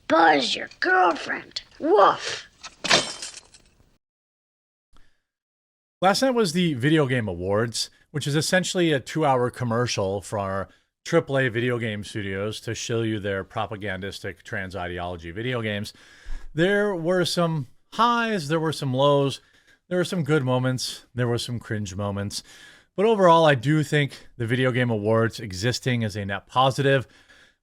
Buzz your girlfriend. Woof. Last night was the Video Game Awards, which is essentially a 2-hour commercial for our AAA video game studios to show you their propagandistic trans ideology video games. There were some highs, there were some lows, there were some good moments, there were some cringe moments. But overall, I do think the Video Game Awards existing is a net positive.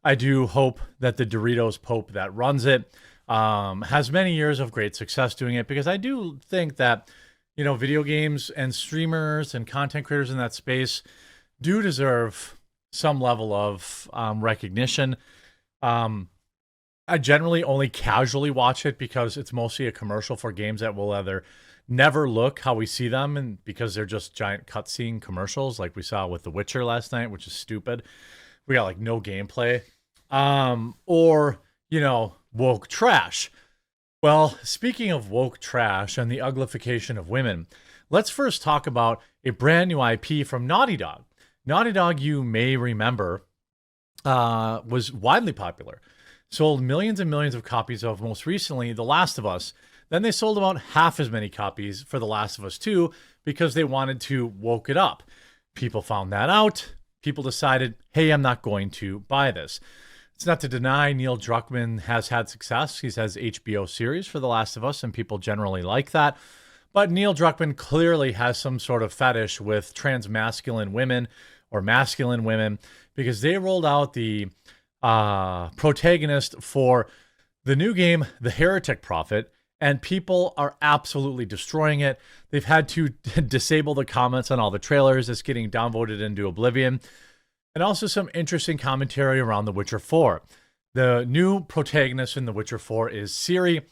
I do hope that the Doritos Pope that runs it has many years of great success doing it, because I do think that, you know, video games and streamers and content creators in that space do deserve some level of recognition. I generally only casually watch it because it's mostly a commercial for games that will either never look how we see them, and because they're just giant cutscene commercials like we saw with The Witcher last night, which is stupid. We got like no gameplay. Or, you know, woke trash. Well, speaking of woke trash and the uglification of women, let's first talk about a brand new IP from Naughty Dog. Naughty Dog, you may remember, was widely popular. Sold millions and millions of copies of, most recently, The Last of Us. Then they sold about half as many copies for The Last of Us 2 because they wanted to woke it up. People found that out. People decided, hey, I'm not going to buy this. It's not to deny Neil Druckmann has had success. He has HBO series for The Last of Us, and people generally like that. But Neil Druckmann clearly has some sort of fetish with trans-masculine women or masculine women, because they rolled out the protagonist for the new game, The Heretic Prophet, and people are absolutely destroying it. They've had to disable the comments on all the trailers. It's getting downvoted into oblivion. And also some interesting commentary around The Witcher 4. The new protagonist in The Witcher 4 is Ciri.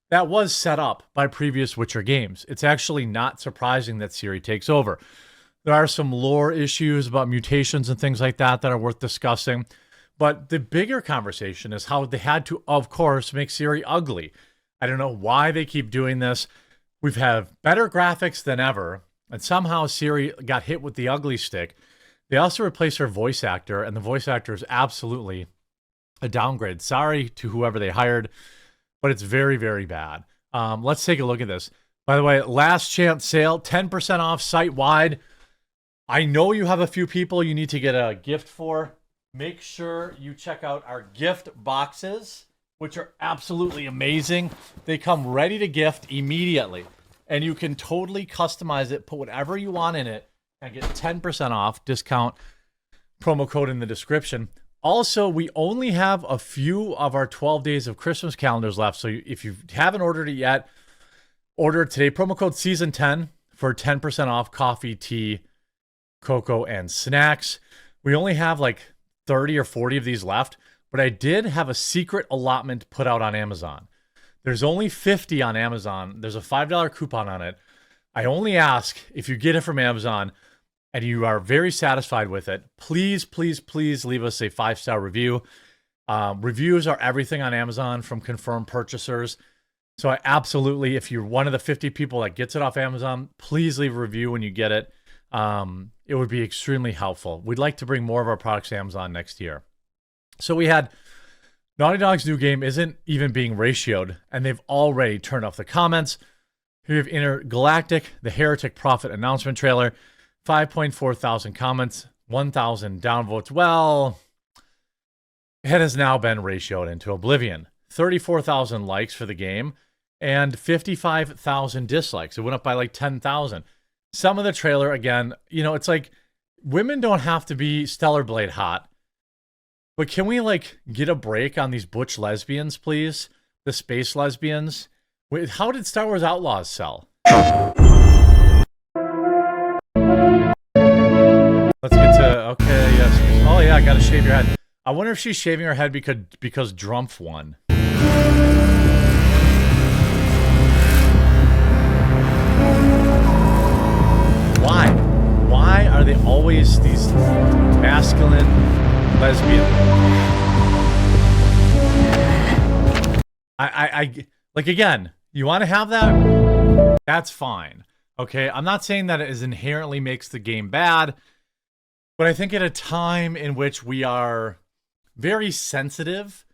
That was set up by previous Witcher games. It's actually not surprising that Ciri takes over. There are some lore issues about mutations and things like that that are worth discussing. But the bigger conversation is how they had to, of course, make Ciri ugly. I don't know why they keep doing this. We've had better graphics than ever, and somehow Ciri got hit with the ugly stick. They also replaced her voice actor, and the voice actor is absolutely a downgrade. Sorry to whoever they hired, but it's very, very bad. Let's take a look at this. By the way, last chance sale, 10% off site-wide. I know you have a few people you need to get a gift for. Make sure you check out our gift boxes, which are absolutely amazing. They come ready to gift immediately, and you can totally customize it, put whatever you want in it, and get 10% off. Discount promo code in the description. Also, we only have a few of our 12 days of Christmas calendars left, so if you haven't ordered it yet, order it today. Promo code season10 for 10% off coffee, tea, cocoa, and snacks. We only have like 30 or 40 of these left, but I did have a secret allotment put out on Amazon. There's only 50 on Amazon. There's a $5 coupon on it. I only ask, if you get it from Amazon and you are very satisfied with it, please, please, please leave us a 5-star review. Reviews are everything on Amazon from confirmed purchasers. So I absolutely, if you're one of the 50 people that gets it off Amazon, please leave a review when you get it. It would be extremely helpful. We'd like to bring more of our products to Amazon next year. So we had Naughty Dog's new game isn't even being ratioed, and they've already turned off the comments. We have Intergalactic, the Heretic Prophet announcement trailer, 5.4 thousand comments, 1,000 downvotes. Well, it has now been ratioed into oblivion. 34,000 likes for the game and 55,000 dislikes. It went up by like 10,000. Some of the trailer, again, you know, it's like women don't have to be Stellar Blade hot. But can we, like, get a break on these butch lesbians, please? The space lesbians? Wait, how did Star Wars Outlaws sell? Let's get to... Okay, yes. Oh, yeah, gotta shave your head. I wonder if she's shaving her head because Drumpf won. Why? Why are they always these masculine... lesbian. I like, again, you want to have that? That's fine. Okay, I'm not saying that it is inherently makes the game bad, but I think at a time in which we are very sensitive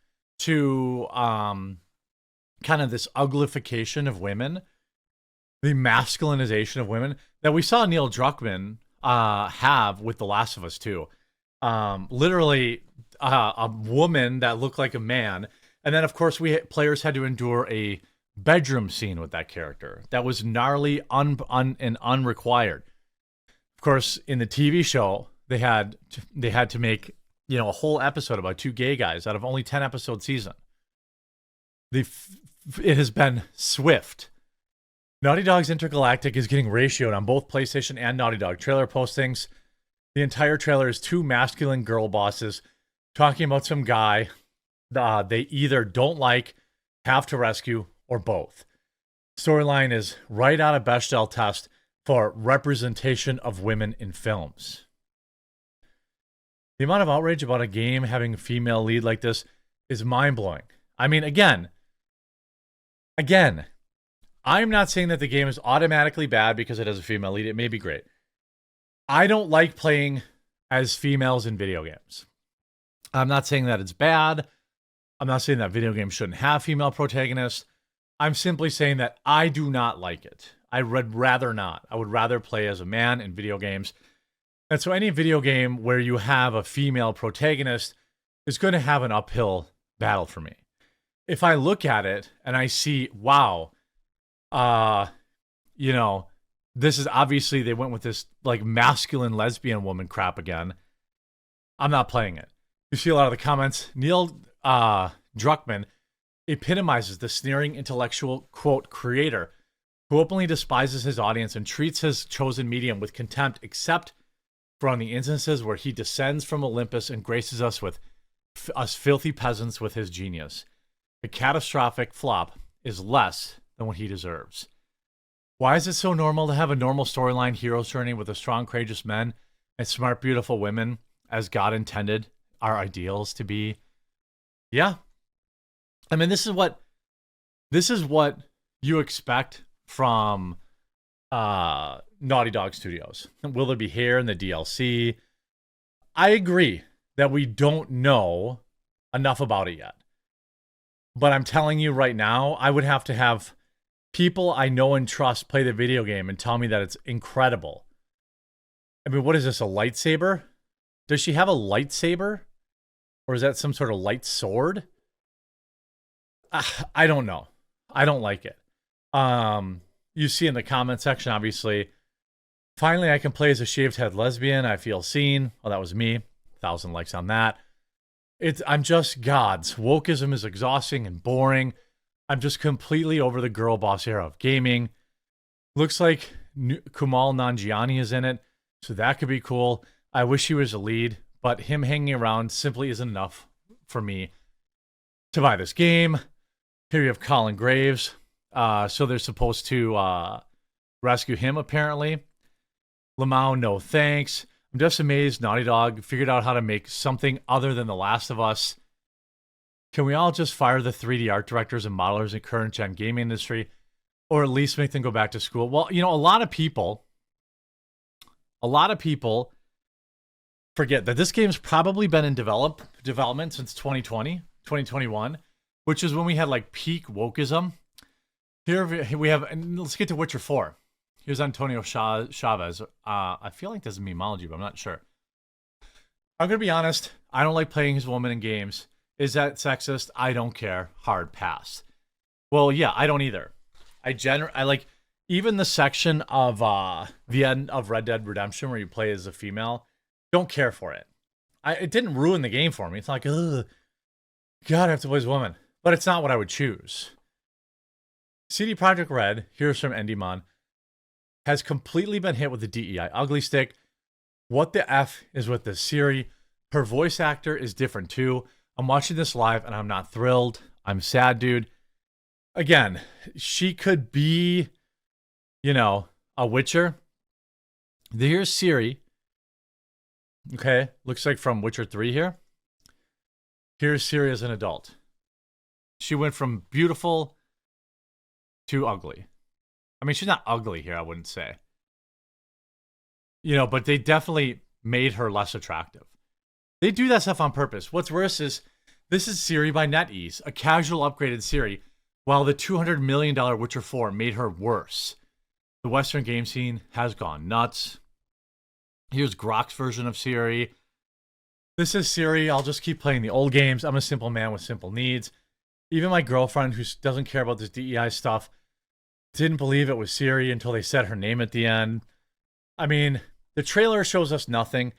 to kind of this uglification of women, the masculinization of women that we saw Neil Druckmann have with The Last of Us 2. Literally a woman that looked like a man. And then, of course, players had to endure a bedroom scene with that character that was gnarly and unrequired. Of course, in the TV show, they had to make, you know, a whole episode about two gay guys out of only 10 episode season. It has been swift. Naughty Dog's Intergalactic is getting ratioed on both PlayStation and Naughty Dog trailer postings. The entire trailer is two masculine girl bosses talking about some guy they either don't like, have to rescue, or both. Storyline is right out of Bechdel test for representation of women in films. The amount of outrage about a game having a female lead like this is mind-blowing. I mean, again, I'm not saying that the game is automatically bad because it has a female lead. It may be great. I don't like playing as females in video games. I'm not saying that it's bad. I'm not saying that video games shouldn't have female protagonists. I'm simply saying that I do not like it. I would rather not. I would rather play as a man in video games. And so any video game where you have a female protagonist is going to have an uphill battle for me. If I look at it and I see, wow, you know, this is obviously they went with this like masculine lesbian woman crap again, I'm not playing it. You see a lot of the comments. Neil Druckmann epitomizes the sneering intellectual, quote, creator who openly despises his audience and treats his chosen medium with contempt, except for on the instances where he descends from Olympus and graces us with us filthy peasants with his genius. A catastrophic flop is less than what he deserves. Why is it so normal to have a normal storyline hero's journey with a strong, courageous men and smart, beautiful women as God intended our ideals to be? Yeah. I mean, this is what you expect from Naughty Dog Studios. Will there be hair in the DLC? I agree that we don't know enough about it yet. But I'm telling you right now, I would have to have people I know and trust play the video game and tell me that it's incredible. I mean, what is this, a lightsaber? Does she have a lightsaber? Or is that some sort of light sword? I don't know. I don't like it. You see in the comment section, obviously, finally I can play as a shaved head lesbian. I feel seen. Well, that was me. 1,000 likes on that. I'm just gods. Wokeism is exhausting and boring. I'm just completely over the girl boss era of gaming. Looks like Kumail Nanjiani is in it, so that could be cool. I wish he was a lead, but him hanging around simply isn't enough for me to buy this game. Here you have Colin Graves. So they're supposed to rescue him, apparently. Lamau, no thanks. I'm just amazed Naughty Dog figured out how to make something other than The Last of Us. Can we all just fire the 3D art directors and modelers in current gen gaming industry, or at least make them go back to school? Well, you know, a lot of people forget that this game's probably been in development since 2020, 2021, which is when we had like peak wokeism. Here we have, and let's get to Witcher 4. Here's Antonio Chavez. I feel like this is memeology, but I'm not sure. I'm going to be honest. I don't like playing as a woman in games. Is that sexist? I don't care. Hard pass. Well, yeah, I don't either. I like even the section of the end of Red Dead Redemption where you play as a female. Don't care for it. It didn't ruin the game for me. It's like, ugh, God, I have to play as a woman. But it's not what I would choose. CD Projekt Red, here's from Endymon, has completely been hit with the DEI ugly stick. What the F is with this Ciri? Her voice actor is different too. I'm watching this live and I'm not thrilled. I'm sad, dude. Again, she could be, you know, a Witcher. Here's Ciri. Okay, looks like from Witcher 3 here. Here's Ciri as an adult. She went from beautiful to ugly. I mean, she's not ugly here, I wouldn't say. You know, but they definitely made her less attractive. They do that stuff on purpose. What's worse is This is Ciri by NetEase, a casual upgraded Ciri, while the $200 million Witcher 4 made her worse. The Western game scene has gone nuts. Here's Grok's version of Ciri. This is Ciri. I'll just keep playing the old games. I'm a simple man with simple needs. Even my girlfriend, who doesn't care about this DEI stuff, didn't believe it was Ciri until they said her name at the end. I mean, the trailer shows us nothing.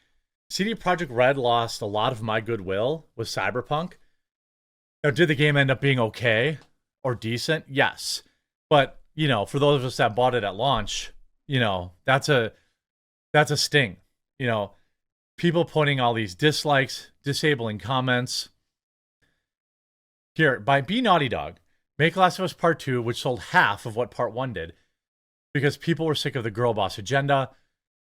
CD Projekt Red lost a lot of my goodwill with Cyberpunk. Now, did the game end up being okay or decent? Yes. But, you know, for those of us that bought it at launch, you know, that's a sting. You know, people putting all these dislikes, disabling comments. Here, by B Naughty Dog, make Last of Us Part 2, which sold half of what Part 1 did, because people were sick of the girl boss agenda.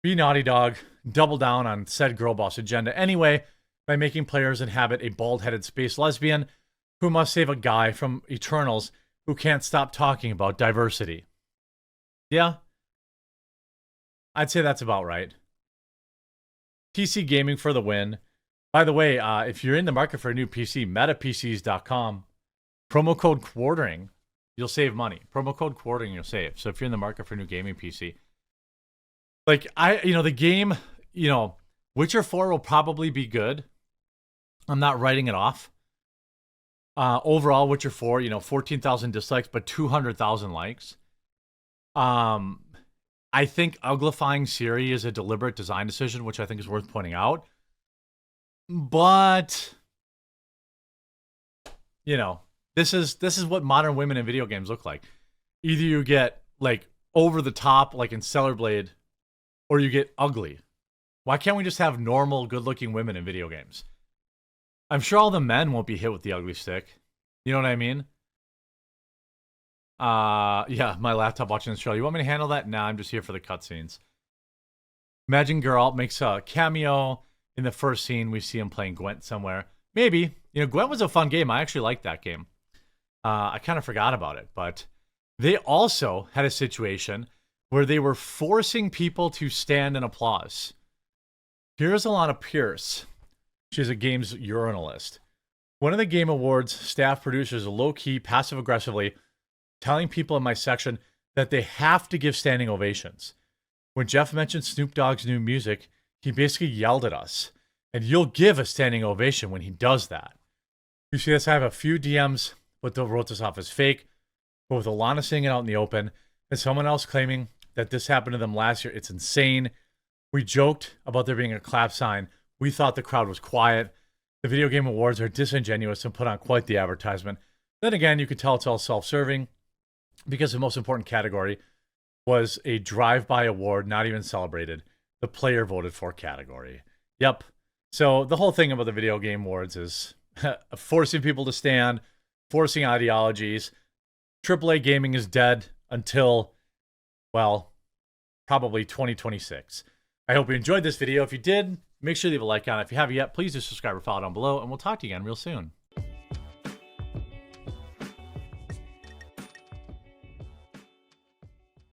B Naughty Dog doubled down on said girl boss agenda anyway by making players inhabit a bald-headed space lesbian who must save a guy from Eternals who can't stop talking about diversity. Yeah, I'd say that's about right. PC gaming for the win. By the way, if you're in the market for a new PC, metapcs.com, promo code quartering, you'll save money. Promo code quartering, you'll save. So if you're in the market for a new gaming PC, like the game, Witcher 4 will probably be good. I'm not writing it off. Overall, Witcher 4, 14,000 dislikes, but 200,000 likes. I think uglifying Ciri is a deliberate design decision, which I think is worth pointing out. But, this is what modern women in video games look like. Either you get, like, over the top, like in Stellar Blade, or you get ugly. Why can't we just have normal, good-looking women in video games? I'm sure all the men won't be hit with the ugly stick. You know what I mean? Yeah, my laptop watching this show. You want me to handle that? Nah, I'm just here for the cutscenes. Imagine Girl makes a cameo in the first scene. We see him playing Gwent somewhere. Maybe. Gwent was a fun game. I actually liked that game. I kind of forgot about it. But they also had a situation where they were forcing people to stand and applause. Here's Alana Pierce. She's a games journalist. One of the Game Awards staff producers low-key, passive-aggressively telling people in my section that they have to give standing ovations. When Jeff mentioned Snoop Dogg's new music, he basically yelled at us. And you'll give a standing ovation when he does that. You see this? I have a few DMs, but they wrote this off as fake. But with Alana saying it out in the open, and someone else claiming that this happened to them last year, it's insane. We joked about there being a clap sign. We thought the crowd was quiet. The Video Game Awards are disingenuous and put on quite the advertisement. Then again, you can tell it's all self-serving because the most important category was a drive-by award, not even celebrated. The player voted for category. Yep. So the whole thing about the Video Game Awards is forcing people to stand, forcing ideologies. AAA gaming is dead until, well, probably 2026. I hope you enjoyed this video. If you did, make sure you leave a like on it. If you haven't yet, please do subscribe or follow down below, and we'll talk to you again real soon.